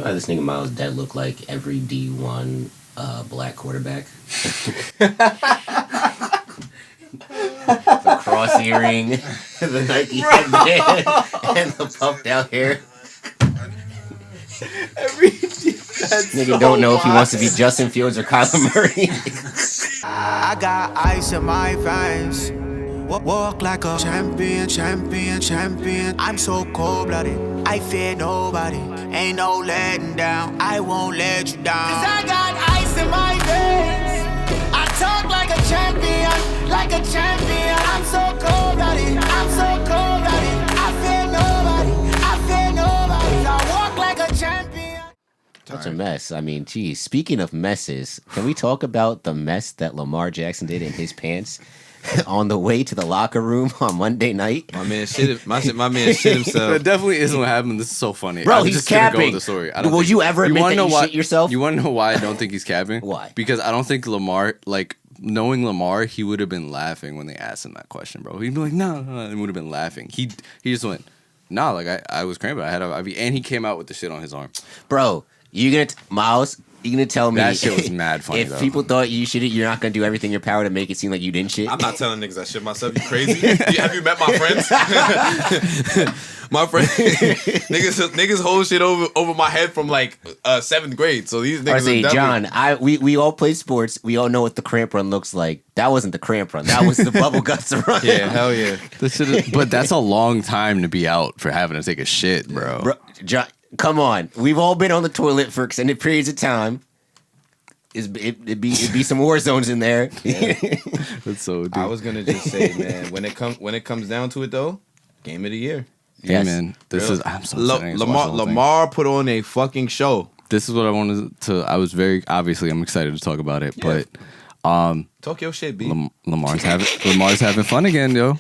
This nigga Mylz dead look like every D1 black quarterback. The cross earring, the Nike headband, and the puffed out hair. Nigga don't know if he wants to be Justin Fields or Kyler Murray. I got ice in my veins. Walk like a champion, champion, champion. I'm so cold-blooded, I fear nobody. Ain't no letting down, I won't let you down. Cause I got ice in my veins. I talk like a champion, like a champion. I'm so cold-blooded, I'm so cold-blooded. I fear nobody, I fear nobody. I walk like a champion. Such a mess. I mean, geez, speaking of messes, can we talk about the mess that Lamar Jackson did in his pants on the way to the locker room on Monday night? My man shit himself. That definitely isn't what happened. This is so funny. Bro, I'm he's just gonna go capping. with the story. Would you ever admit that you shit yourself? You want to know why I don't think he's capping? Why? Because I don't think Lamar, like, knowing Lamar, he would have been laughing when they asked him that question, bro. He'd be like, no, and would have been laughing. He just went, nah, like, I was cramping. I had a IV, and he came out with the shit on his arm. Bro, Mylz, you gonna tell me that shit was mad funny, if though. people thought you shit it, you're not gonna do everything in your power to make it seem like you didn't shit? I'm not telling niggas I shit myself. You crazy? Have you met my friends? My friends, niggas hold shit over my head from like 7th grade. So these niggas. I say, are John, we all play sports. We all know what the cramp run looks like. That wasn't the cramp run. That was the bubble guts run. Yeah, hell yeah. But that's a long time to be out for having to take a shit, bro. John, come on. We've all been on the toilet for extended periods of time. It'd be some war zones in there. That's so deep. I was gonna just say, man, when it comes down to it though, game of the year. Yeah, Yes. man. I'm so excited. Lamar put on a fucking show. This is what I wanted to. I'm excited to talk about it, Yeah. but Talk your shit, B. Lamar's having fun again, yo.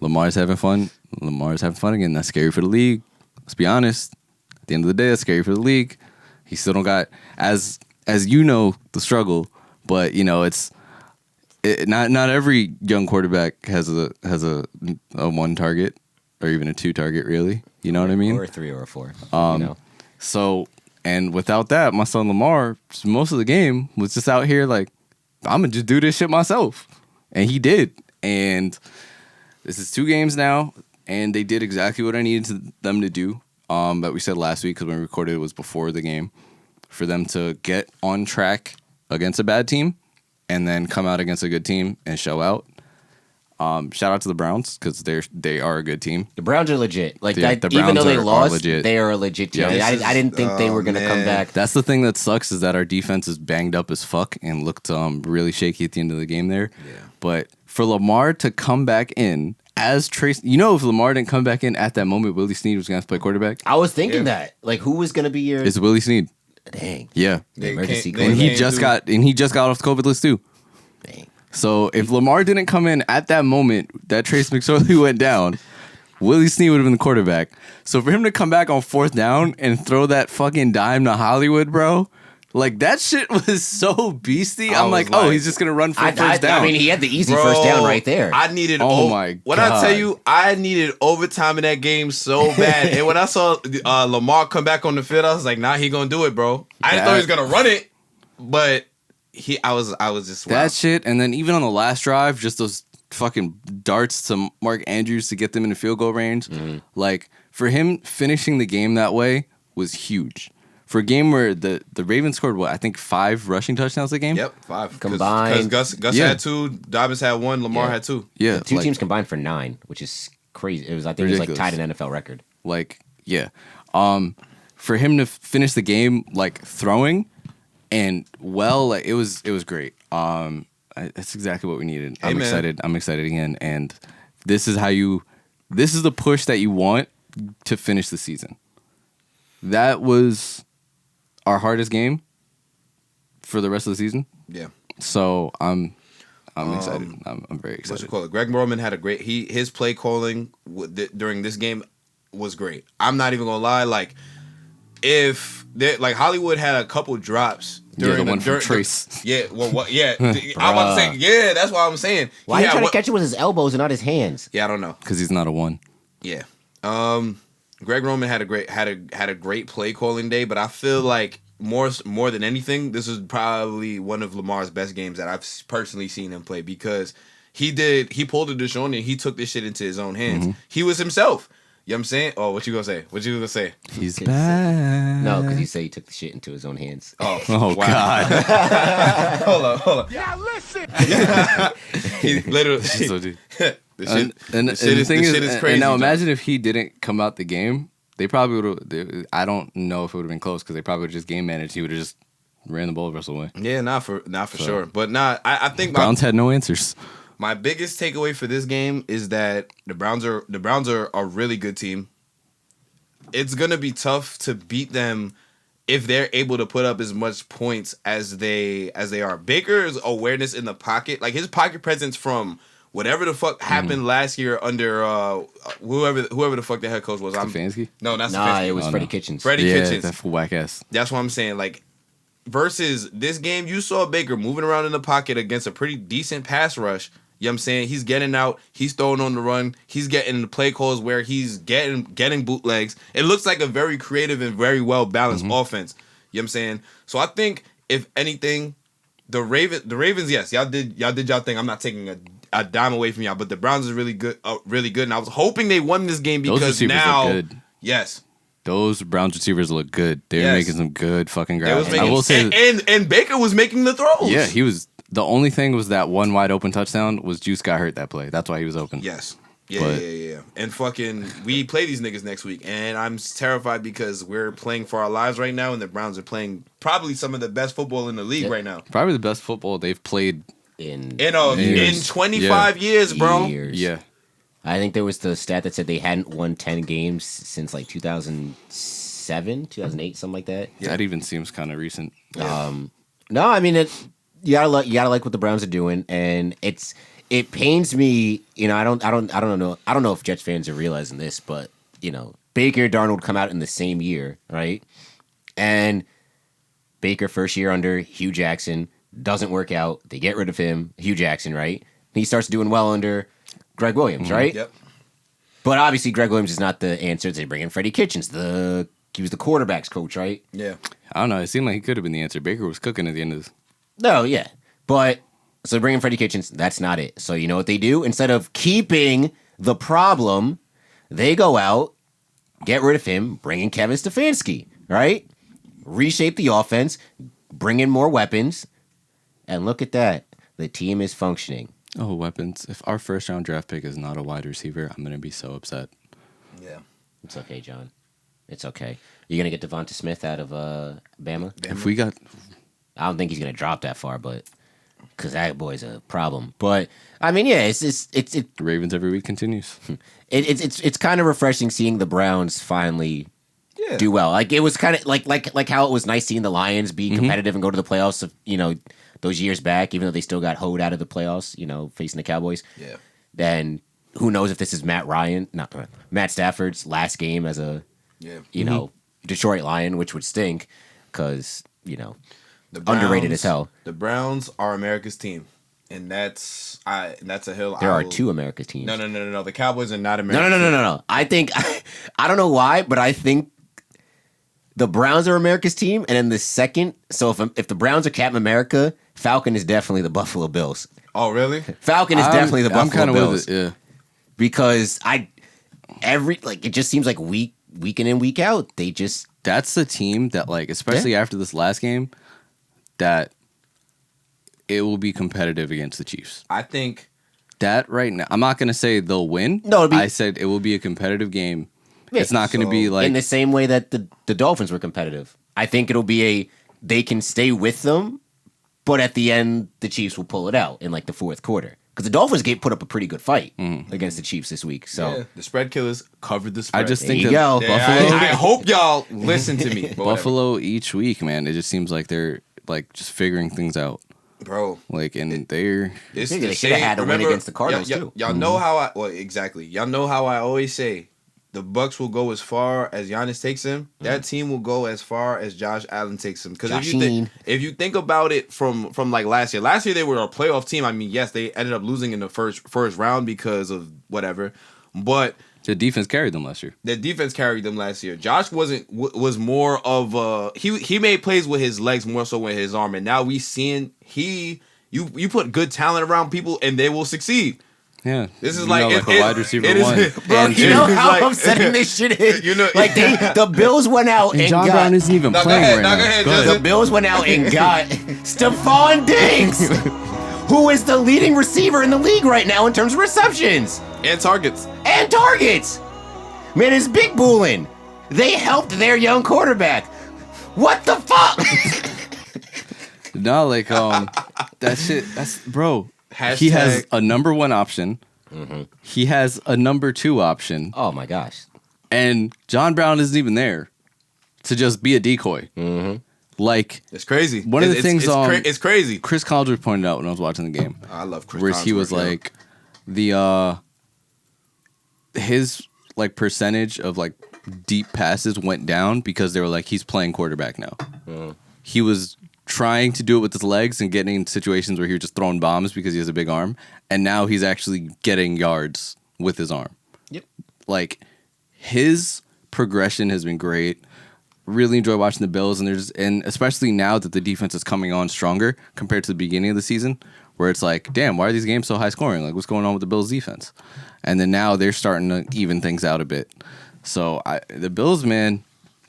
Lamar's having fun again. That's scary for the league. Let's be honest. At the end of the day, that's scary for the league. He still don't got as you know the struggle, but you know not every young quarterback has a one target or even a 2 target, really. You know what I mean? Or a 3 or a 4. So, and without that, my son Lamar, most of the game was just out here like, I'm gonna just do this shit myself, and he did. And this is 2 games now, and they did exactly what I needed them to do. That we said last week, because when we recorded it was before the game, for them to get on track against a bad team, and then come out against a good team and show out. Shout out to the Browns, because they are a good team. The Browns are legit. Like The even Browns though they are lost, legit. they are a legit team. Yeah. I didn't think they were gonna come back. That's the thing that sucks, is that our defense is banged up as fuck and looked really shaky at the end of the game there. Yeah. But for Lamar to come back in as Trace, if Lamar didn't come back in at that moment, Willie Snead was going to have to play quarterback. I was thinking that. Like, who was gonna be your? It's Willie Snead. Dang. Yeah. The emergency They And quarterback. he just got off the COVID list too. Dang. So if Lamar didn't come in at that moment that Trace McSorley went down, Willie Snead would have been the quarterback. So for him to come back on 4th down and throw that fucking dime to Hollywood, bro, like that shit was so beastie. I'm like, oh, he's just gonna run for first down. I mean, he had the easy Bro, first down right there. I needed. My When God. I tell you, I needed overtime in that game so bad. And when I saw Lamar come back on the field, I was like, nah, he gonna do it, bro. I didn't thought he was gonna run it, but I was just that shit. And then even on the last drive, just those fucking darts to Mark Andrews to get them into field goal range. Mm-hmm. Like for him finishing the game that way was huge. For a game where the Ravens scored, I think 5 rushing touchdowns that game? Yep, 5. Combined. Because Gus had 2, Dobbins had 1, Lamar had 2. Yeah. The two teams combined for 9, which is crazy. I think it was like Ridiculous. tied an NFL record. Like, yeah. For him to finish the game, like, throwing and like, it was great. That's exactly what we needed. Hey, I'm man. excited. I'm excited again. And this is the push that you want to finish the season. That was our hardest game for the rest of the season. Yeah. So I'm excited. I'm very What excited. you call it? Greg Roman had a great. His play calling during this game was great. I'm not even gonna lie. Like Hollywood had a couple drops during the one from Trace. What? Yeah. I'm about to say. Yeah, that's what I'm saying. Why are you trying to catch it with his elbows and not his hands? Yeah, I don't know. Because he's not a 1. Yeah. Greg Roman had a great play calling day, but I feel like more than anything, this is probably one of Lamar's best games that I've personally seen him play because he pulled a Deshaun and he took this shit into his own hands. He was himself. You know what I'm saying? Oh, what you gonna say? What you gonna say? He's back. No, because you say he took the shit into his own hands. Oh, wow. God. hold on. Yeah, listen. He literally. The shit is crazy. And now imagine if he didn't come out the game. They probably would have. I don't know if it would have been close because they probably would have just game managed. He would have just ran the ball the rest of the way. Yeah, not for sure. But I think Browns had no answers. My biggest takeaway for this game is that the Browns are a really good team. It's gonna be tough to beat them if they're able to put up as much points as they are. Baker's awareness in the pocket, like his pocket presence from whatever the fuck happened last year under whoever the fuck the head coach was. Stefanski? No, not Stefanski. It was Freddie Kitchens. Kitchens. That whack ass. That's what I'm saying. Like versus this game, you saw Baker moving around in the pocket against a pretty decent pass rush. You know what I'm saying? He's getting out. He's throwing on the run. He's getting the play calls where he's getting bootlegs. It looks like a very creative and very well-balanced offense. You know what I'm saying? So I think, if anything, the Ravens, yes, y'all did y'all thing. I'm not taking a dime away from y'all, but the Browns is really good. And I was hoping they won this game because those receivers now, look good. Yes. Those Browns receivers look good. They're making some good fucking grabs. I will say, and Baker was making the throws. Yeah, he was. The only thing was that one wide open touchdown was Juice got hurt that play. That's why he was open. Yes. Yeah. And fucking, we play these niggas next week, and I'm terrified because we're playing for our lives right now, and the Browns are playing probably some of the best football in the league right now. Probably the best football they've played in 25 years, bro. Yeah. I think there was the stat that said they hadn't won 10 games since like 2007, 2008, something like that. That even seems kind of recent. No, I mean you gotta like what the Browns are doing, and it pains me. You know, I don't know if Jets fans are realizing this, but you know, Baker Darnold come out in the same year, right? And Baker first year under Hugh Jackson doesn't work out. They get rid of him, Hugh Jackson, right? He starts doing well under Greg Williams, right? Yep. But obviously, Greg Williams is not the answer. They bring in Freddie Kitchens. He was the quarterback's coach, right? Yeah. I don't know. It seemed like he could have been the answer. Baker was cooking at the end of this. No, yeah. But, so bring in Freddie Kitchens. That's not it. So you know what they do? Instead of keeping the problem, they go out, get rid of him, bring in Kevin Stefanski, right? Reshape the offense, bring in more weapons, and look at that. The team is functioning. Oh, weapons. If our first round draft pick is not a wide receiver, I'm going to be so upset. Yeah. It's okay, John. It's okay. You're going to get Devonta Smith out of Bama? If we got... I don't think he's going to drop that far, but... Because that boy's a problem. But, I mean, yeah, it's The Ravens every week continues. It's kind of refreshing seeing the Browns finally do well. Like, it was kind of like how it was nice seeing the Lions be competitive and go to the playoffs of, you know, those years back, even though they still got hoed out of the playoffs, you know, facing the Cowboys. Yeah. Then who knows if this is Matt Stafford's last game as a, you know, Detroit Lion, which would stink because, you know, underrated as hell. The Browns are America's team. And that's a hill. There are two America's teams. No. The Cowboys are not America's No. I think, I don't know why, but I think the Browns are America's team. And then the second, so if the Browns are Captain America, Falcon is definitely the Buffalo Bills. Oh, really? Falcon is definitely the Buffalo Bills. With it, yeah. Because it just seems like week in and week out, they just. That's the team that, like, especially after this last game, that it will be competitive against the Chiefs. I think that right now, I'm not going to say they'll win. No, I said it will be a competitive game. Yeah, it's not going to be like in the same way that the Dolphins were competitive. I think it'll be they can stay with them, but at the end the Chiefs will pull it out in like the fourth quarter because the Dolphins put up a pretty good fight against the Chiefs this week. So the spread killers covered the spread. I just think there you go. Buffalo. I hope y'all listen to me. Buffalo each week, man. It just seems like they're like just figuring things out. Bro, like, and they should have had a win against the Cardinals too. Y'all know how y'all know how I always say the Bucks will go as far as Giannis takes them. That team will go as far as Josh Allen takes them. Because if you think about it from like last year they were a playoff team. I mean, yes, they ended up losing in the first round because of whatever, but The defense carried them last year. The defense carried them last year. Josh was more of he made plays with his legs more so with his arm, and now we seeing you put good talent around people and they will succeed. Yeah, This is You like, know, it- a wide receiver it is- one. Bro, And you two. know It's how like- upsetting this shit is. You know- like the Bills went out And and John got Brown isn't even No, go playing ahead, right no, now. go ahead, Go Justin. the Bills went out and got Stephon Diggs, who is the leading receiver in the league right now in terms of receptions and targets. and targets. Man, it's big bullin'. They helped their young quarterback. What the fuck? No, like that shit. That's bro. He Hashtag- has a number one option. He has a number two option, Oh my gosh. and John Brown isn't even there to just be a decoy. Like It's crazy. One of the things, it's crazy. Chris Collinsworth pointed out when I was watching the game, I love Chris. where he was Collinsworth, yo. like his like percentage of like deep passes went down because they were like he's playing quarterback now. He was trying to do it with his legs and getting in situations where he was just throwing bombs because he has a big arm, and now he's actually getting yards with his arm. Yep. Like his progression has been great. Really enjoy watching the Bills, and especially now that the defense is coming on stronger compared to the beginning of the season, where it's like, damn, why are these games so high scoring? Like, what's going on with the Bills defense? And then now they're starting to even things out a bit. So the Bills, man,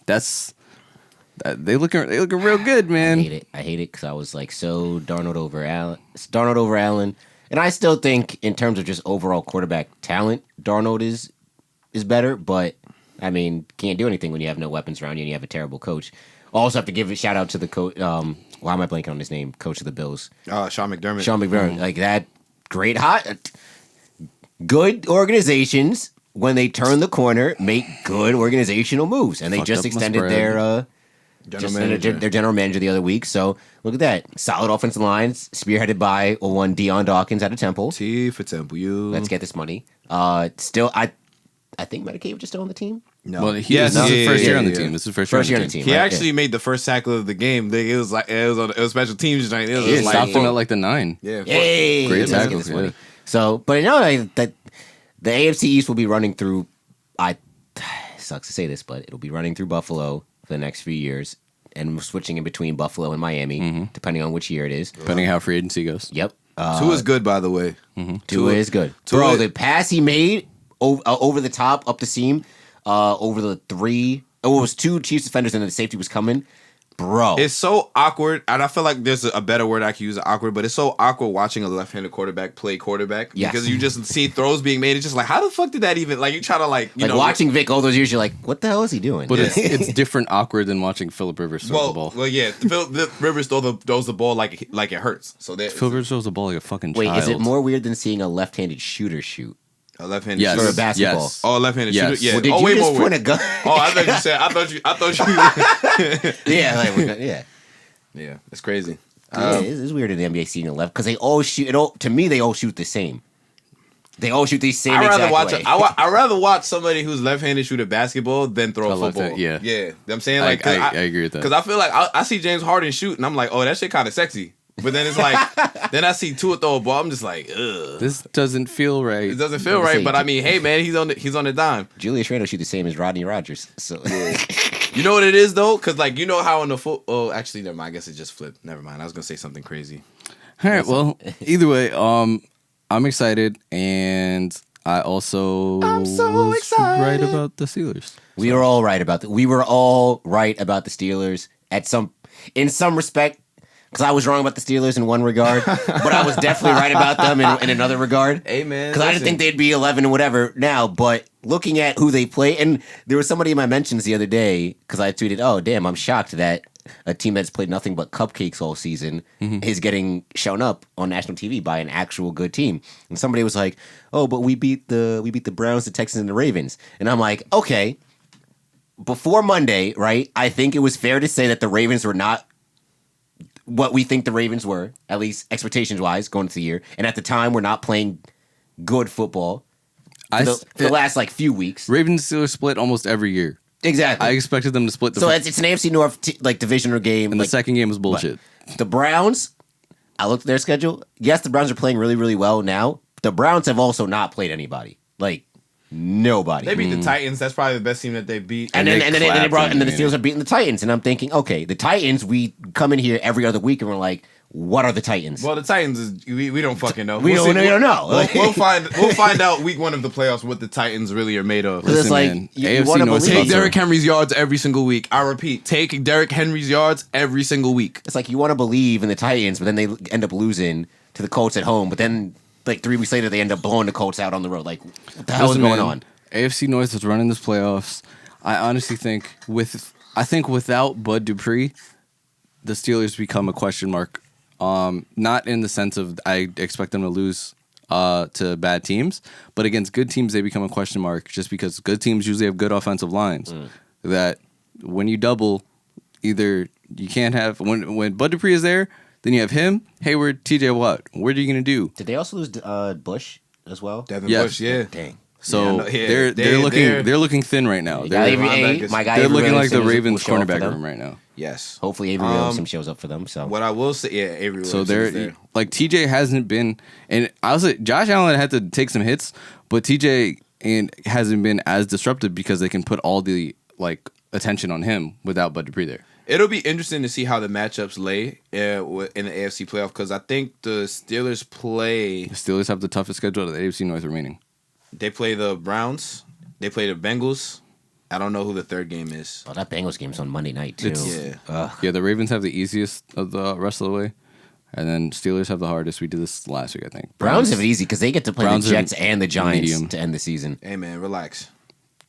they looking real good, man. I hate it because I was like so Darnold over Allen, and I still think in terms of just overall quarterback talent, Darnold is better. But I mean, can't do anything when you have no weapons around you and you have a terrible coach. Also have to give a shout out to the coach. Why am I blanking on his name? Coach of the Bills, Sean McDermott. Sean McDermott. Like that, good organizations when they turn the corner make good organizational moves, and they Fucked just up my extended spread. their general manager the other week. So look at that, solid offensive lines spearheaded by one Deion Dawkins out of Temple. T for Temple U. Let's get this money. Still, I think Medicaid just still on the team. No. Well, this Yes, is his first yeah, year on the yeah. team. This is his first First year year on the team. He right, actually made the first tackle of the game. It was special teams joint. It was Yeah, just like Stopped him at like the 9. yeah. Hey, Great let's get tackles, this money. yeah. So, but that the AFC East will be running through. Sucks to say this, but it'll be running through Buffalo for the next few years, and switching in between Buffalo and Miami, depending on which year it is. Depending on how free agency goes. Yep. Tua is good, by the way. Tua is good. Tua- Bro, the pass he made over the top, up the seam, over the three. Oh, it was two Chiefs defenders and then the safety was coming. Bro. It's so awkward, and I feel like there's a better word I could use than awkward, but it's so awkward watching a left-handed quarterback play quarterback Yes. because you just see throws being made. It's just like, how the fuck did that even? Like you try to like watching Vic all those years, you're like, what the hell is he doing? But it's different awkward than watching Phillip Rivers throw the ball. Well, yeah. The Rivers throws the ball like it hurts. So that Phillip Rivers throws the ball like a fucking Wait, child. is it more weird than seeing a left-handed shooter shoot? a left-handed Yes. For a shooter. basketball. Yes. Oh, a left-handed Yes. shooter. Yeah. Well, did oh, you way just more point weird. a gun? Oh, I thought you. Yeah. Yeah, it's crazy. Yeah, it's weird in the NBA seeing a left because they all shoot. To me, they all shoot the same. They all shoot the same. I'd rather watch somebody who's left-handed shoot a basketball than throw a left football. hand, yeah. You know what I'm saying? Like, I agree with that. Because I feel like I see James Harden shoot, and I'm like, oh, that shit kind of sexy. But then it's like, then I see Tua throw a ball, I'm just like, ugh. This doesn't feel right. It doesn't feel right, but I mean, hey man, he's on the dime. Julius Randle shoot the same as Rodney Rogers. So You know what it is though, because like you know how in the oh actually never mind. I guess it just flipped. Never mind. I was gonna say something crazy. All right. Well, either way, I'm excited, and I'm so excited. right about the Steelers. we were all right about we were all right about the Steelers in some respect. Because I was wrong about the Steelers in one regard, but I was definitely right about them in another regard. Hey man, Because I didn't think they'd be 11 and whatever now, but looking at who they play, and there was somebody in my mentions the other day, because I tweeted, oh, damn, I'm shocked that a team that's played nothing but cupcakes all season is getting shown up on national TV by an actual good team. And somebody was like, oh, but we beat the Browns, the Texans, and the Ravens. And I'm like, okay, before Monday, right, I think it was fair to say that the Ravens were not what we think the Ravens were, at least expectations-wise, going into the year. And at the time, we're not playing good football for the last, few weeks. Ravens Steelers split almost every year. Exactly. I expected them to split the So it's an AFC North, divisional game. and the second game was bullshit. The Browns, I looked at their schedule. Yes, the Browns are playing really, really well now. The Browns have also not played anybody. Nobody. They beat the Titans. That's probably the best team that they beat. And then the clapped Steelers are beating the Titans, and I'm thinking, okay, the Titans. We come in here every other week, and we're like, what are the Titans? Well, the Titans is we don't fucking know. We don't know. We'll find out week 1 of the playoffs what the Titans really are made of. It's Listen, like man, you AFC want to North believe. Take Derrick Henry's yards every single week. I repeat, take Derrick Henry's yards every single week. It's like you want to believe in the Titans, but then they end up losing to the Colts at home. But then, like 3 weeks later, they end up blowing the Colts out on the road. Like, what the hell is going on? AFC North is running this playoffs. I honestly think without Bud Dupree, the Steelers become a question mark. Not in the sense of I expect them to lose to bad teams, but against good teams they become a question mark just because good teams usually have good offensive lines. That when you double, either you can't have when Bud Dupree is there, then you have him, Hayward, TJ Watt. What are you gonna do? Did they also lose Bush as well? Devin Yes. Bush, yeah. Dang. So Yeah, they're looking thin right now. They're looking like the Ravens cornerback room right now. Yes. Hopefully Avery Williamson shows up for them. So What I will say, yeah, Avery So Williamson is they're there. like TJ hasn't been, and I was like Josh Allen had to take some hits, but TJ hasn't been as disruptive because they can put all the like attention on him without Bud Dupree there. It'll be interesting to see how the matchups lay in the AFC playoff because I think the Steelers The Steelers have the toughest schedule of the AFC North remaining. They play the Browns. They play the Bengals. I don't know who the third game is. Oh, that Bengals game's on Monday night too. Yeah, the Ravens have the easiest of the rest of the way, and then Steelers have the hardest. We did this last week, I think. Browns have it easy because they get to play Browns the Jets are and the Giants medium. to end the season. Hey man, relax.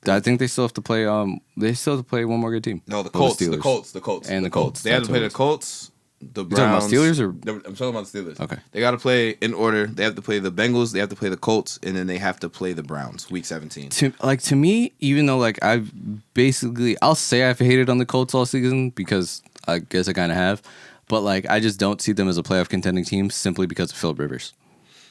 I think they still have to play. They still have to play one more good team. No, the Or Colts. The Colts. And the Colts. They have to That's play what the Colts. The You talking about Browns. Steelers or I'm talking about the Steelers. Okay. They got to play in order. They have to play the Bengals. They have to play the Colts, and then they have to play the Browns. Week 17. to me, even though like I'll say I've hated on the Colts all season because I guess I kind of have, but like I just don't see them as a playoff contending team simply because of Phillip Rivers.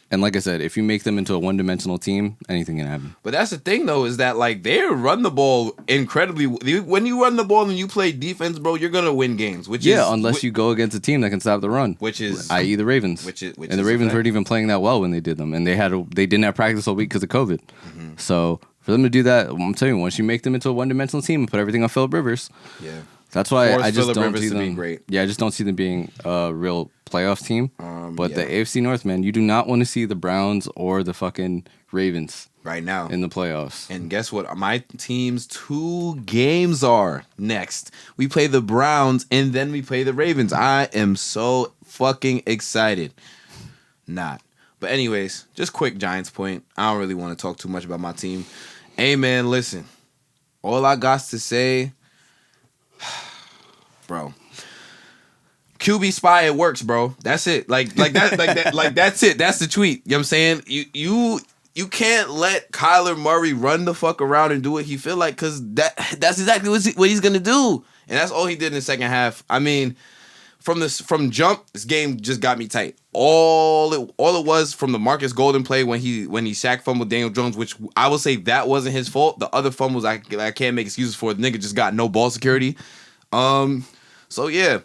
And like I said, if you make them into a one-dimensional team, anything can happen. But that's the thing, though, is that like they run the ball incredibly. When you run the ball and you play defense, bro, you're gonna win games. Unless you go against a team that can stop the run, which is i.e. the Ravens. which and is the Ravens a fact. weren't even playing that well when they did them, and they didn't have practice all week because of COVID. So for them to do that, I'm telling you, once you make them into a one-dimensional team and put everything on Phillip Rivers, Yeah. that's why Force I just Phillip don't Rivers see to them. be great. Yeah, I just don't see them being a real playoff team. But the yeah. AFC North, man, you do not want to see the Browns or the fucking Ravens Right now. in the playoffs. And guess what? My team's 2 games are next. We play the Browns and then we play the Ravens. I am so fucking excited. Not. But anyways, just quick Giants point. I don't really want to talk too much about my team. Hey man, listen. All I got to say, bro. QB spy, it works, bro. That's it. Like that's it. That's the tweet. You know what I'm saying? You can't let Kyler Murray run the fuck around and do what he feel like because that's exactly what he's gonna do. And that's all he did in the second half. I mean, from jump, this game just got me tight. All it was from the Marcus Golden play when he sack fumbled Daniel Jones, which I will say that wasn't his fault. The other fumbles I can't make excuses for. The nigga just got no ball security. So yeah,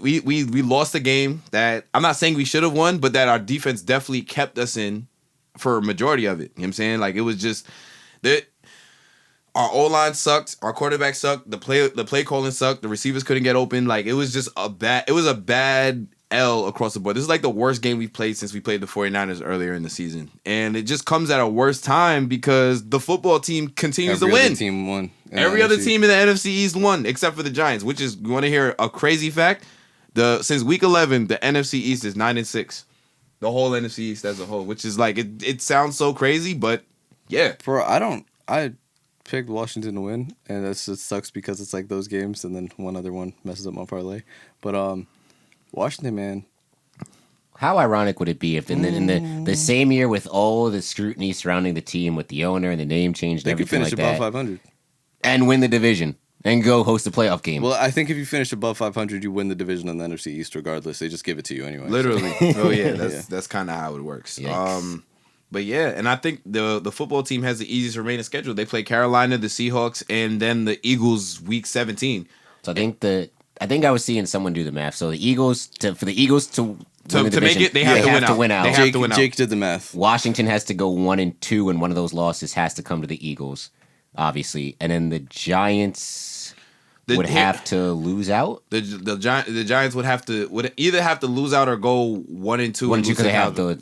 we lost the game that I'm not saying we should have won, but that our defense definitely kept us in for a majority of it. You know what I'm saying? Like it was just that our O-line sucked, our quarterback sucked, the play calling sucked, the receivers couldn't get open. Like it was just a bad L across the board. This is like the worst game we've played since we played the 49ers earlier in the season. And it just comes at a worse time because the football team continues to win. Other team won. Every other team in the NFC East won, except for the Giants, which is, you want to hear a crazy fact? Since week 11, the NFC East is 9-6. The whole NFC East as a whole, which is like, it sounds so crazy, but yeah. Bro, I picked Washington to win, and that just sucks because it's like those games, and then one other one messes up my parlay. But Washington, man. How ironic would it be if in the same year with all the scrutiny surrounding the team with the owner and the name change and They could everything finish like above that 500. and win the division and go host a playoff game? Well, I think if you finish above 500, you win the division in the NFC East regardless. They just give it to you anyway. Literally. Oh yeah, that's kind of how it works. Yikes. But yeah, and I think the football team has the easiest remaining schedule. They play Carolina, the Seahawks, and then the Eagles week 17. So I think that I think I was seeing someone do the math. So the Eagles for the Eagles to win the to division, make it, they have to win out. They have to win out. Jake did the math. Washington has to go 1-2, and one of those losses has to come to the Eagles, obviously. And then the Giants would have to lose out. The Giants would either have to lose out or go 1-2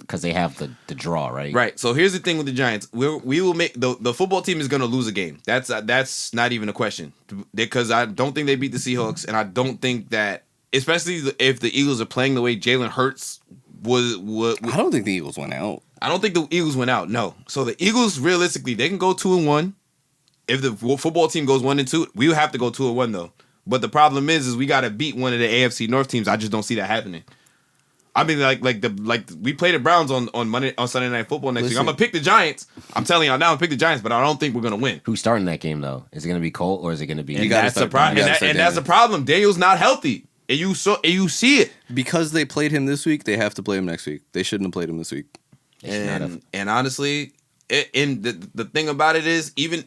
because they have the draw, right? Right. So here's the thing with the Giants: we will make the football team is going to lose a game. That's not even a question, because I don't think they beat the Seahawks, and I don't think that, especially if the Eagles are playing the way Jalen Hurts was. I don't think the Eagles went out. I don't think the Eagles went out. No. So the Eagles, realistically, they can go 2-1. If the football team goes 1-2, we would have to go 2-1 though. But the problem is we got to beat one of the AFC North teams. I just don't see that happening. I mean, like we play the Browns on Sunday Night Football next week. I'm gonna pick the Giants. I'm telling y'all now, I'm pick the Giants, but I don't think we're gonna win. Who's starting that game though? Is it gonna be Colt or is it gonna be? And that's the problem. And that's the problem. Daniel's not healthy, and you see it because they played him this week. They have to play him next week. They shouldn't have played him this week. And honestly, the thing about it is, even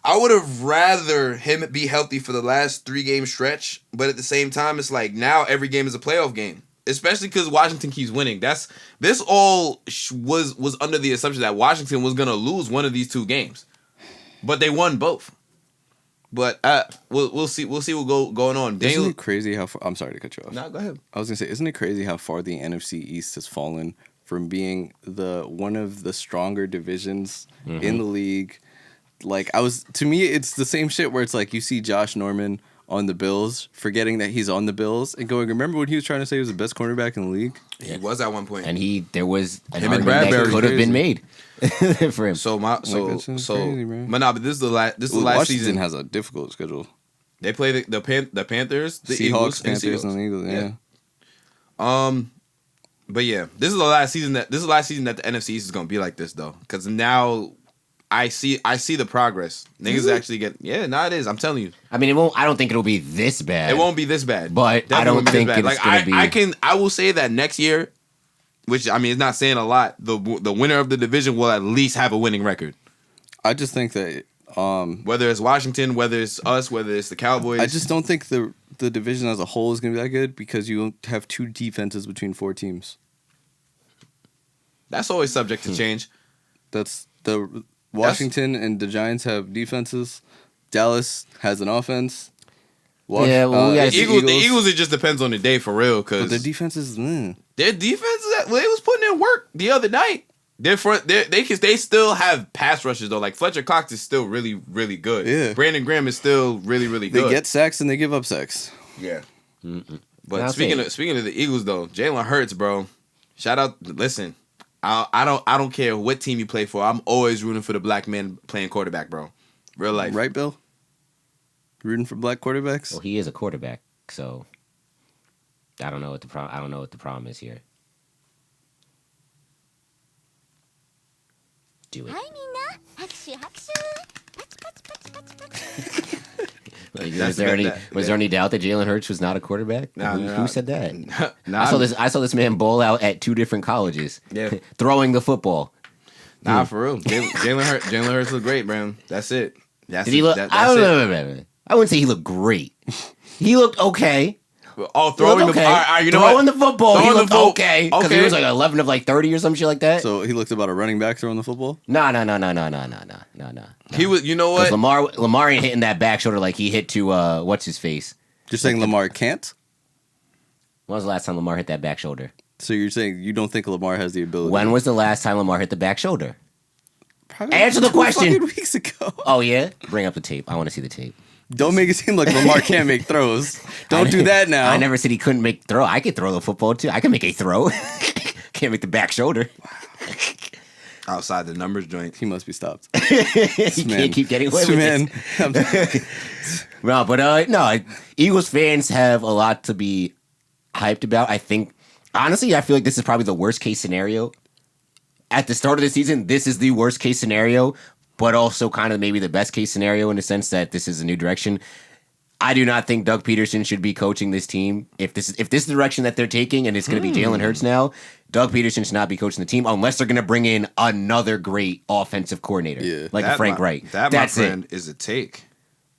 I would have rather him be healthy for the last 3-game stretch, but at the same time, it's like now every game is a playoff game, especially because Washington keeps winning. This all was under the assumption that Washington was gonna lose one of these 2 games, but they won both. But we'll see what's going on. Isn't it crazy how far? I'm sorry to cut you off. No, go ahead. I was gonna say, isn't it crazy how far the NFC East has fallen from being one of the stronger divisions in the league? Like, to me, it's the same shit where it's like you see Josh Norman on the Bills, forgetting that he's on the Bills, and going, remember when he was trying to say he was the best cornerback in the league? He was at one point. And there was an Him and argument Bradbury that could have been made for him. But this is the last Washington season. has a difficult schedule. They play the Panthers, the Seahawks, Eagles, Panthers, and the Eagles, yeah. But yeah, this is the last season that the NFC East is gonna be like this though, because now I see the progress. Niggas actually get it is. I'm telling you. I mean, I don't think it'll be this bad. It won't be this bad, but I don't think it's like gonna be. I will say that next year, which I mean, it's not saying a lot. The winner of the division will at least have a winning record. I just think that whether it's Washington, whether it's us, whether it's the Cowboys, I just don't think the division as a whole is gonna be that good because you have 2 defenses between 4 teams. That's always subject to change. That's the Washington and the Giants have defenses. Dallas has an offense. The Eagles, it just depends on the day for real. Cause their defense is their defense. They was putting in work the other night. They still have pass rushes though. Like Fletcher Cox is still really, really good. Yeah. Brandon Graham is still really, really good. They get sacks and they give up sacks. Yeah. But speaking of the Eagles though, Jalen Hurts, bro. Shout out. Listen. I don't care what team you play for. I'm always rooting for the black man playing quarterback, bro. Real life. Right, Bill? Rooting for black quarterbacks? Well, he is a quarterback, so I don't know what the problem is here. Do it. Was there any doubt that Jalen Hurts was not a quarterback? Who said that? I saw this man bowl out at 2 different colleges. Yeah, throwing the football. Nah, for real. Jalen Hurts looked great, man. That's it. Did he look? I don't know. I wouldn't say he looked great. He looked okay. Oh, throwing the football. He looked okay because he was like 11 of like 30 or some shit like that. So he looked about a running back throwing the football. No. He was. You know what? Lamar ain't hitting that back shoulder like he hit to what's his face. You're saying Lamar can't? When was the last time Lamar hit that back shoulder? So you're saying you don't think Lamar has the ability? When was the last time Lamar hit the back shoulder? Probably Answer the question. 2 weeks ago. Oh yeah, bring up the tape. I want to see the tape. Don't make it seem like Lamar can't make throws. Don't do that now. I never said he couldn't make throw. I could throw the football too. I can make a throw. Can't make the back shoulder. Outside the numbers joint, he must be stopped. He can't keep getting away with this. No, Eagles fans have a lot to be hyped about. I think, honestly, I feel like this is probably the worst case scenario. At the start of the season, this is the worst case scenario, but also kind of maybe the best case scenario in the sense that this is a new direction. I do not think Doug Peterson should be coaching this team. If this is the direction that they're taking and it's going to be Jalen Hurts now, Doug Peterson should not be coaching the team unless they're going to bring in another great offensive coordinator like Frank Wright. That, my friend, is a take.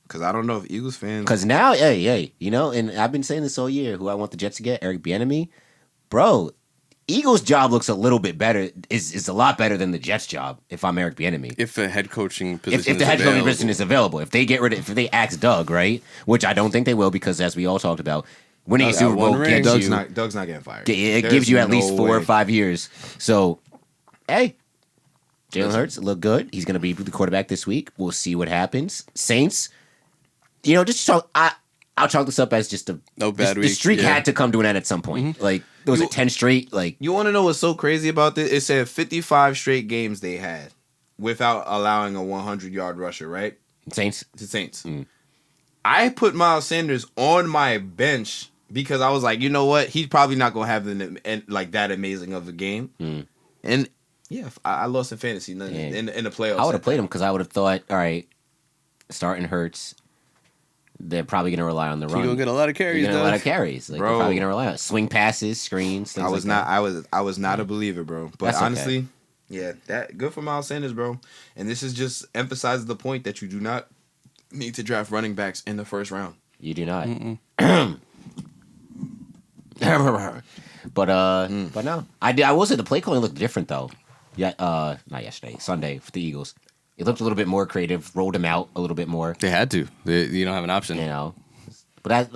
Because I don't know if Eagles fans. Because now, hey, you know, and I've been saying this all year. Who I want the Jets to get, Eric Bieniemy, bro. Eagles' job looks a little bit better. Is a lot better than the Jets' job. If I'm Eric Bieniemy, If a head coaching position, if the head coaching position is available, if they get rid of, if they axe Doug, right, which I don't think they will, because as we all talked about, winning a Super Bowl gives Doug's you, not getting fired. It gives you at least 4 or 5 years. So, hey, Jalen Hurts look good. He's going to be the quarterback this week. We'll see what happens. Saints, you know, just I'll chalk this up as just bad week. The streak had to come to an end at some point. Mm-hmm. Like, there was 10 straight. Like, You want to know what's so crazy about this? It said 55 straight games they had without allowing a 100-yard rusher, right? Saints. The Saints. I put Miles Sanders on my bench because I was like, you know what? He's probably not going to have that amazing of a game. And, yeah, I lost in fantasy in the playoffs. I would have played him because I would have thought, all right, starting Hurts, they're probably going to rely on the run. You're gonna get a lot of carries. You're gonna get a lot of carries. Like, Bro. they're probably going to rely on swing passes, screens. Things that. I was not a believer, bro. But That's okay. honestly, yeah, that good for Miles Sanders, bro. And this is just emphasizes the point that you do not need to draft running backs in the first round. You do not. But no, I will say the play calling looked different though. Yeah, not yesterday, Sunday for the Eagles. It looked a little bit more creative. Rolled him out a little bit more. They had to. You don't have an option. You know, but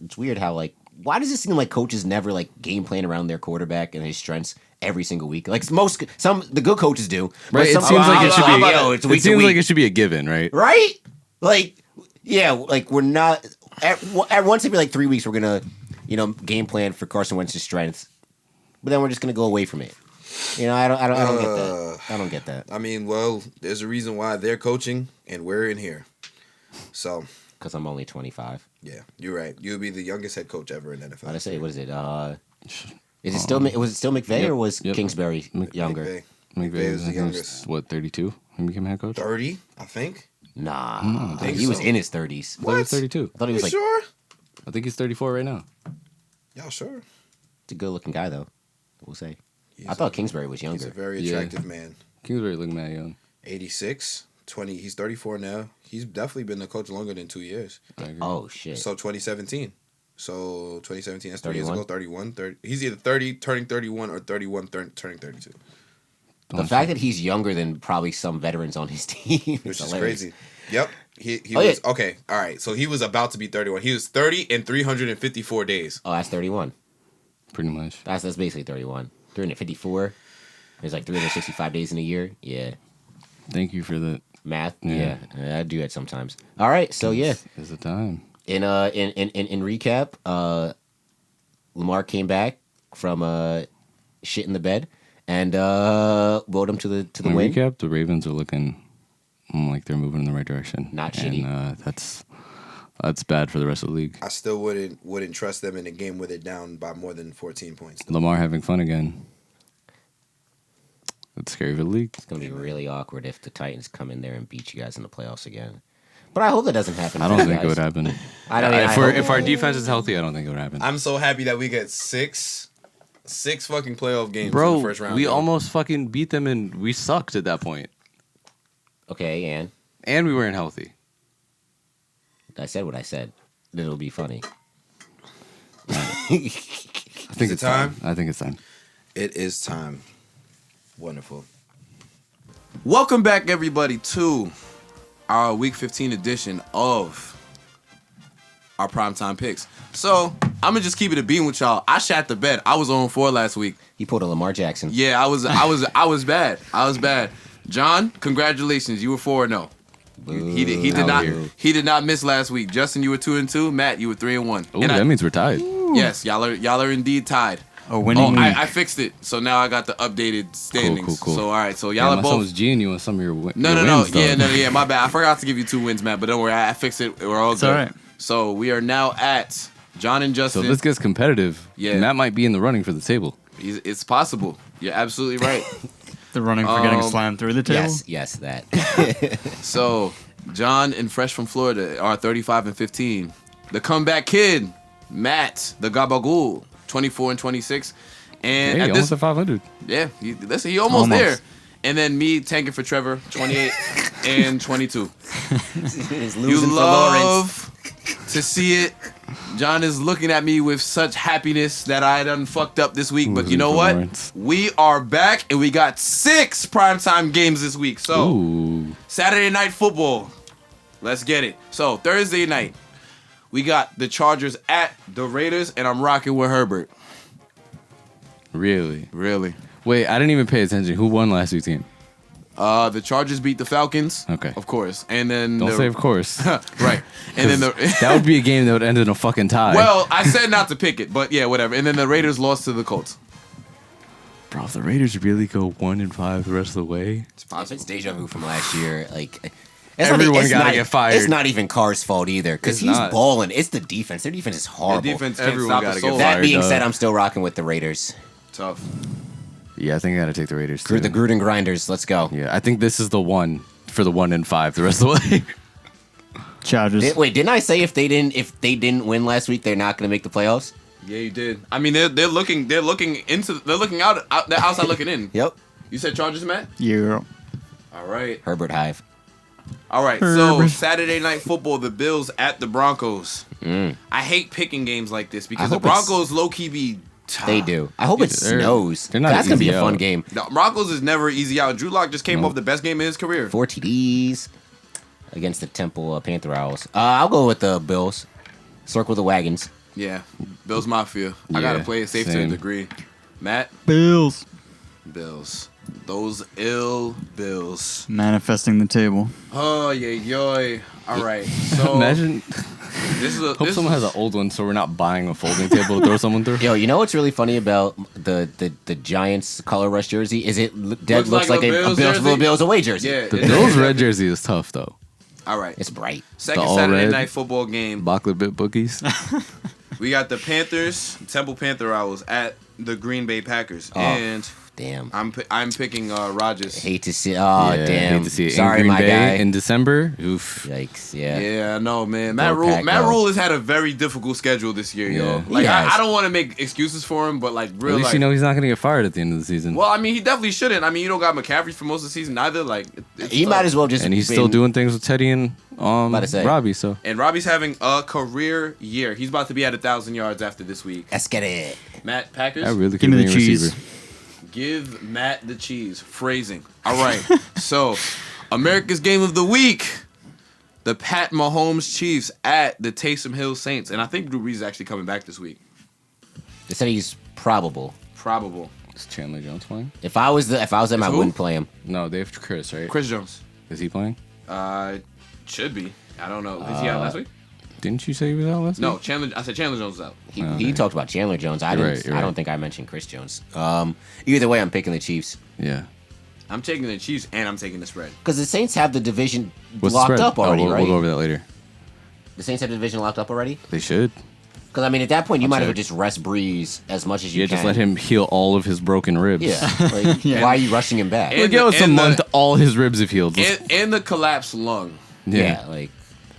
it's weird how why does it seem like coaches never game plan around their quarterback and his strengths every single week? Like the good coaches do, Right? It some- seems like it should be. it's week It to seems week. like it should be a given, right? Right? We're not at once every 3 weeks we're gonna, game plan for Carson Wentz's strengths, but then we're just gonna go away from it. I don't get that. I don't get that. I mean, well, there's a reason why they're coaching and we're in here. So, Because I'm only 25. yeah, you're right. You'll be the youngest head coach ever in NFL. I'd say, what is it? Is it still McVay or was Kingsbury younger? McVay was the youngest. 32 when he became head coach? 30, I think. Nah, I think he was so. in his 30s. I thought he was 32. I thought he was You sure? I think he's 34 right now. Y'all sure? He's a good looking guy though. We'll say. He's I thought Kingsbury was He's a younger. very attractive man. Kingsbury looking mad young. 86, 20. He's 34 now. He's definitely been the coach longer than 2 years. I agree. Oh shit. So 2017. So 2017, that's 3 years 31? ago. 31, 30. He's either 30 turning 31 or 31 turning 32. The fact that he's younger than probably some veterans on his team, Which is hilarious. crazy. Yep. He Oh, was yeah. okay. All right. So he was about to be 31. He was 30 in 354 days. Oh, that's 31. Pretty much. That's basically 31. 354. There's 365 days in a year. Yeah. Thank you for the Math. Yeah. Yeah. I do that sometimes. All right. So yeah. Is the time. In recap, Lamar came back from shit in the bed and rode him to the In win. recap, the Ravens are looking like they're moving in the right direction. Not and, shitty. That's bad for the rest of the league. I still wouldn't trust them in a game where they're down by more than 14 points. Lamar having fun again. That's scary for the league. It's gonna be really awkward if the Titans come in there and beat you guys in the playoffs again. But I hope that doesn't happen. I for don't you think it would guys. happen. If If our defense is healthy, I don't think it would happen. I'm so happy that we get six fucking playoff games in Bro, the first round. we almost fucking beat them and we sucked at that point. Okay, And we weren't healthy. I said what I said. It'll be funny. I think it it's time. time? I think it's time. It is time. Wonderful. Welcome back, everybody, to our Week 15 edition of our Primetime Picks. So, I'm going to just keep it a beam with y'all. I shat the bed. I was on 4 last week. He pulled a Lamar Jackson. Yeah, I was bad. I was bad. John, congratulations. You were 4-0. He did not miss last week. Justin, you were 2-2. Matt, you were 3-1. Oh, that means we're tied. Yes, y'all are indeed tied. A winning week. I fixed it. So now I got the updated standings. Cool. So all right, so Yeah, y'all my are son both. was G'ing you on some of your wins. No. Yeah, my bad. I forgot to give you 2 wins, Matt. But don't worry, I fixed it. We're all good. all right. So we are now at John and So Justin. if this gets competitive, Yeah. Matt might be in the running for the table. It's possible. You're absolutely right. The running for getting slammed through the table. Yes, that. So John and Fresh from Florida are 35 and 15. The comeback kid, Matt, the Gabagool, 24 and 26. And Hey, at almost this, at 500. yeah, he almost there. And then me tanking for Trevor, 28 and 22. He's You losing for Lawrence. love to see it. John is looking at me with such happiness that I done fucked up this week. But you Losing know for what? Lawrence. We are back, and we got 6 primetime games this week. So, Ooh. Saturday night football. Let's get it. So, Thursday night, we got the Chargers at the Raiders, and I'm rocking with Herbert. Really? Really? Wait, I didn't even pay attention. Who won last week's game? The Chargers beat the Falcons. Okay. Of course. And then Don't say of course. right. And then the That would be a game that would end in a fucking tie. well, I said not to pick it, but yeah, whatever. And then the Raiders lost to the Colts. bro, if the Raiders really go 1-5 the rest of the way, If it's deja vu from last year, like Everyone gotta get fired. It's not even Carr's fault either because It's he's not. balling. It's the defense. Their defense is horrible. The defense can't Everyone stop gotta the get soul. That fired, being dog. said, I'm still rocking with the Raiders. Tough. yeah, I think I gotta take the Raiders too. The Gruden Grinders. Let's go. Yeah, I think this is the one for the 1-5 the rust of the way. Chargers. Wait, didn't I say if they didn't win last week, they're not going to make the playoffs? Yeah, you did. I mean, they're looking out. They're outside looking in. Yep. You said Chargers, Matt? Yeah. All right. Herbert Hive. All right. So Herbert. Saturday night football, the Bills at the Broncos. I hate picking games like this because the hope it's- Broncos low key be. They do. I hope it They're- snows. they're not That's going to be easy a fun out. game. The Broncos is never easy out. Drew Lock just came off the best game of his career. 4 TDs against the Temple Panther Owls. I'll go with the Bills. Circle the wagons. Yeah, Bills Mafia. I gotta Yeah, play it safe to a same. degree. Matt, Bills. Bills. Those ill Bills. Manifesting the table. Oh yeah. All right. So Imagine. this is a, Hope this someone has is- an old one so we're not buying a folding table to throw someone through. Yo, you know what's really funny about the Giants color rush jersey? Is it looks like a Bills Bills, jersey. Bills away jersey. Yeah. The it's- Bills red jersey is tough though. All right. It's bright. Second the all Saturday red. night football game. Bachler bit bookies. We got the Panthers, Temple Panther Owls at the Green Bay Packers, Oh. and Damn. I'm picking Rodgers. Hate to see. Oh, Yeah, damn. Hate to see it Sorry, in Green my Bay guy. in December. Oof. Yikes. Yeah. Yeah, no man. Go Pack, Matt go. Rule has had a very difficult schedule this year, yo. Yeah. Like He has. I don't want to make excuses for him, but like At real least life. you know he's not gonna get fired at the end of the season. Well, I mean, he definitely shouldn't. I mean, you don't got McCaffrey for most of the season either. Like, it's He might as well just. and he's still doing things with Teddy and to say. Robbie. So And Robbie's having a career year. He's about to be at 1,000 yards after this week. Let's get it. Matt Packers. I really Give could me be the a cheese. receiver. Give Matt the cheese. Phrasing. All right. So, America's game of the week. The Pat Mahomes Chiefs at the Taysom Hill Saints. And I think Drew Brees is actually coming back this week. They said he's probable. Probable. Is Chandler Jones playing? If I was them, I who? wouldn't play him. No, they have Chris, right? Chris Jones. Is he playing? Should be. I don't know. Was he out last week? Didn't you say he was out last No, week? Chandler. I said Chandler Jones was out. He talked about Chandler Jones. I You're didn't. right, you're I don't right. think I mentioned Chris Jones. Either way, I'm picking the Chiefs Yeah. I'm taking the Chiefs and I'm taking the spread. because the Saints have the division What's the locked spread? up already, we'll right? go over that later. The Saints have the division locked up already. They should. Because I mean, at that point, you might as well check. just rest Breeze as much as you Yeah, can. just let him heal all of his broken ribs. Yeah. Like, Yeah. why are you rushing him back? And- Like, give us a and the- month, all his ribs have healed. And the collapsed lung. yeah. Like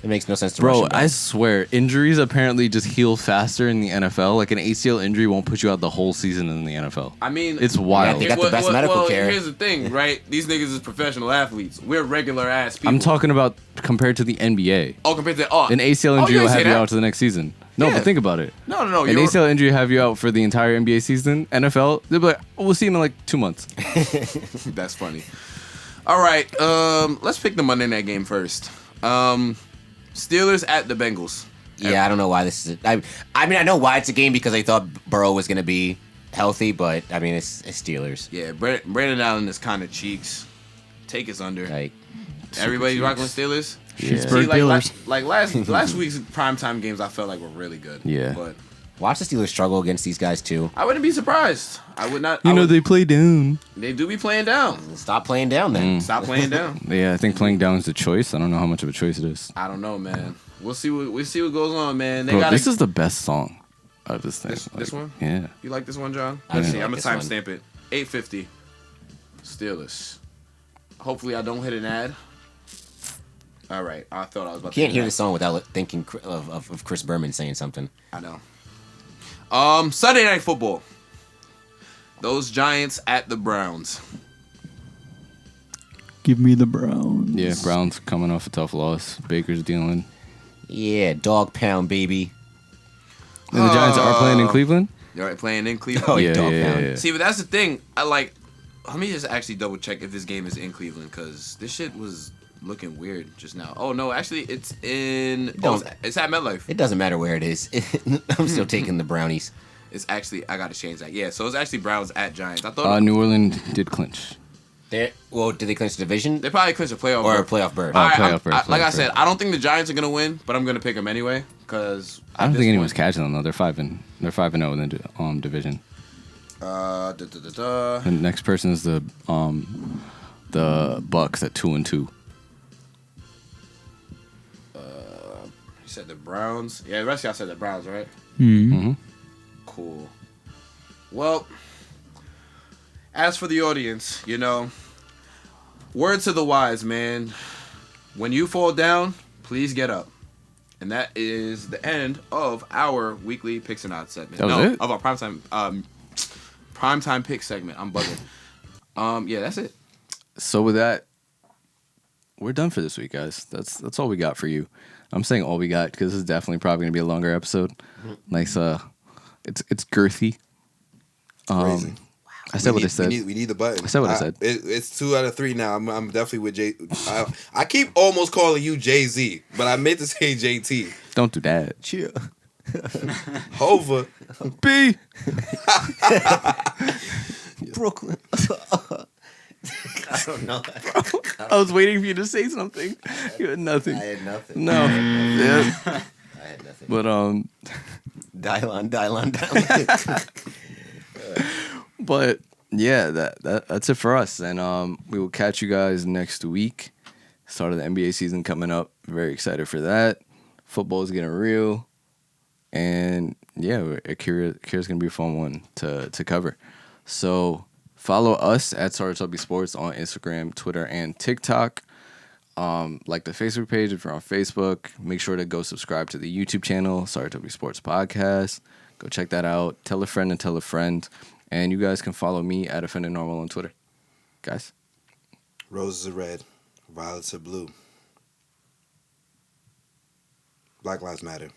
it makes no sense to rush Bro, him back. I swear, injuries apparently just heal faster in the NFL. Like an ACL injury won't put you out the whole season in the NFL. I mean, It's wild. They got the best medical care. Here's the thing, right? These niggas is professional athletes. We're regular ass people. I'm talking about compared to the NBA. Oh, compared to An ACL injury you will ain't have say you that. out to the next season. No, Yeah. but think about it. No. An ACL injury have you out for the entire NBA season. NFL, they'll be like, oh, we'll see him in like 2 months. That's funny. All right, let's pick the Monday night game first. Steelers at the Bengals. Yeah, I don't know why this is. I mean, I know why it's a game because they thought Burrow was going to be healthy, but I mean, it's Steelers. Yeah, Brandon Allen is kind of cheeks. Take us under. Like, Everybody rocking with Steelers. Pittsburgh like, Steelers. like last week's primetime games, I felt like were really good. Yeah. but watch the Steelers struggle against these guys too. I wouldn't be surprised. I would not. You know, they play down. they do be playing down. Stop playing down then. Stop playing down. Yeah, I think playing down is the choice. I don't know how much of a choice it is. I don't know, man. We'll see what goes on, man. They Bro, got this is the best song of this thing. This one? Yeah. You like this one, John? I Let's do see. like I'm gonna this one. timestamp it. 8:50. Steelers. Hopefully, I don't hit an ad. All right. I thought I was about. Can't to hear the song without thinking of Chris Berman saying something. I know. Sunday night football. Those Giants at the Browns. Give me the Browns. Yeah, Browns coming off a tough loss. Baker's dealing. Yeah, dog pound, baby. And the Giants are playing in Cleveland? You're right, playing in Cleveland. Oh, yeah, dog yeah, pound. yeah. See, but that's the thing. Let me just actually double check if this game is in Cleveland, because this shit was looking weird just now. Oh no, actually it's in. It's at MetLife. It doesn't matter where it is. I'm still taking the Brownies. It's actually, I gotta change that. Yeah, so it's actually Browns at Giants. I thought New Orleans did clinch. Well, did they clinch the division they probably clinched a playoff or a berth. playoff berth? All right, playoff berth, like I playoff said, berth. I don't think the Giants are gonna win, but I'm gonna pick them anyway because I don't think anyone's catching them though. They're 5-0 in the division. The next person is the Bucks at 2-2. You said the Browns. Yeah, the rest of y'all said the Browns, right? Mm-hmm. Cool. Well, as for the audience, word to the wise, man. When you fall down, please get up. And that is the end of our weekly Picks and Odds segment. That was it? Of our primetime Picks segment. I'm bugging. Yeah, that's it. So with that, we're done for this week, guys. That's all we got for you. I'm saying all we got because this is definitely probably gonna be a longer episode. Nice, it's girthy. Crazy. I said what I said. We need the button. I said what I said. It's 2 out of 3 now. I'm definitely with Jay. I keep almost calling you Jay-Z, but I meant to say JT. Don't do that. Chill. Hova. B. Brooklyn. I don't know. I was waiting for you to say something. You had nothing. I had nothing. No. Yeah. I had nothing. But Dial on. But yeah, that's it for us, and we will catch you guys next week. Start of the NBA season coming up. Very excited for that. Football is getting real, and yeah, Akira's gonna be a fun one to cover. So follow us at SRW Sports on Instagram, Twitter, and TikTok. Like the Facebook page if you're on Facebook. Make sure to go subscribe to the YouTube channel, SRW Sports Podcast. Go check that out. Tell a friend and tell a friend. And you guys can follow me at Offended Normal on Twitter. Guys. Roses are red. Violets are blue. Black Lives Matter.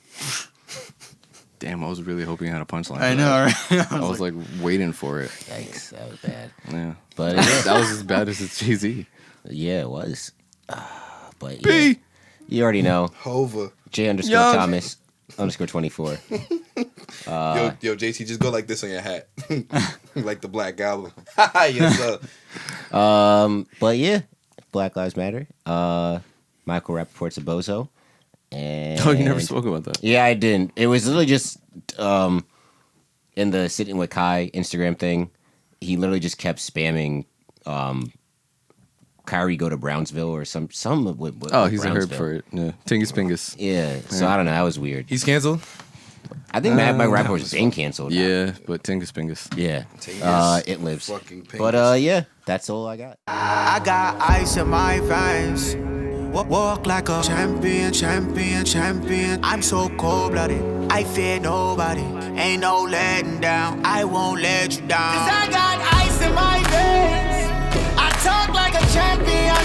Damn, I was really hoping you had a punchline. I for know, that. right? I was like waiting for it. Yikes, that was bad. Yeah. But That was as bad as it's Jay-Z. yeah, it was. But B. yeah, you already know. Hova. J_Thomas _24. Yo, JT, just go like this on your hat. Like the Black Goblin. Yes, sir. But yeah, Black Lives Matter. Michael Rappaport's a bozo. And Oh, you never spoke about that. Yeah, I didn't. It was literally just in the Sitting with Kai Instagram thing. He literally just kept spamming Kyrie go to Brownsville or some with Oh, he's a herb Brownsville. for it. Yeah. Tingus Pingus. Yeah, so I don't know. That was weird. He's canceled. I think Mike Rappaport's been canceled. Yeah, but Tingus Pingus. Yeah. Tingus. It lives. Fucking Pingus. But yeah, that's all I got. I got ice in my veins. Walk like a champion. I'm so cold-blooded. I fear nobody. Ain't no letting down. I won't let you down. 'Cause I got ice in my veins. I talk like a champion.